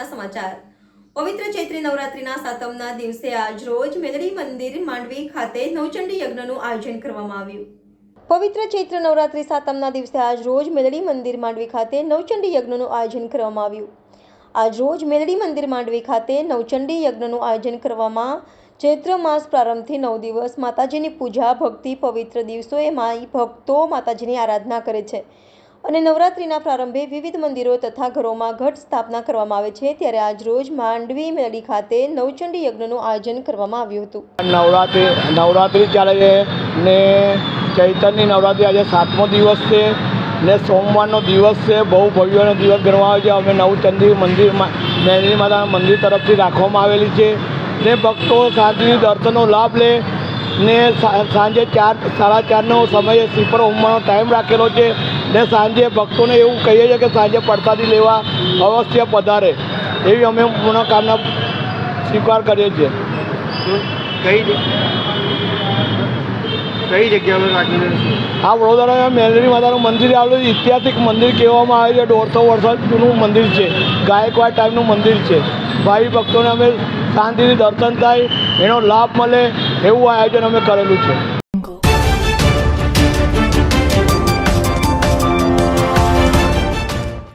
મહત્વના સમાચાર। પવિત્ર ચૈત્રી નવરાત્રિના સાતમના દિવસે આજ રોજ મેલડી મંદિર માંડવી ખાતે નવચંડી યજ્ઞનું આયોજન કરવામાં આવ્યું। પવિત્ર ચૈત્ર નવરાત્રિ સાતમના દિવસે આજ રોજ મેલડી મંદિર માંડવી ખાતે નવચંડી યજ્ઞનું આયોજન કરવામાં આવ્યું। આજ રોજ મેલડી મંદિર માંડવી ખાતે નવચંડી યજ્ઞનું આયોજન કરવામાં ચૈત્ર માસ પ્રારંભથી 9 દિવસ માતાજીની પૂજા ભક્તિ પવિત્ર દિવસોએ ભક્તો માતાજીની આરાધના કરે છે અને નવરાત્રિના પ્રારંભે વિવિધ મંદિરો તથા ઘરોમાં ઘટ સ્થાપના કરવામાં આવે છે। ત્યારે આજ રોજ માંડવી મેલડી ખાતે નવચંડી યજ્ઞનું આયોજન કરવામાં આવ્યું હતું। નવરાત્રિ ચાલે છે ને ચૈતરની નવરાત્રિ આજે 7મો દિવસ છે ને સોમવારનો દિવસ છે। બહુ ભવ્યનો દિવસ ગણવામાં આવે છે। અમે નવચંડી મંદિરમાં મેલડી માતાના મંદિર તરફથી રાખવામાં આવેલી છે ને ભક્તો શાંતિથી દર્શનનો લાભ લે ને સાંજે 4 સાડા 4નો સમયે શ્રીફળ હોમવાનો ટાઈમ રાખેલો છે ને સાંજે ભક્તોને એવું કહીએ છીએ કે સાંજે પ્રસાદી લેવા અવશ્ય પધારે એવી અમે મનોકામના સ્વીકાર કરીએ છીએ। કઈ જગ્યાએ રાખીને આ વડોદરામાં મેલડી માતાનું મંદિર આવેલું છે। ઐતિહાસિક મંદિર કહેવામાં આવે છે। 150 વર્ષ જૂનું મંદિર છે। ગાયકવાડ ટાઈપનું મંદિર છે। ભાવિ ભક્તોને અમે શાંતિથી દર્શન થાય એનો લાભ મળે એવું આયોજન અમે કરેલું છે।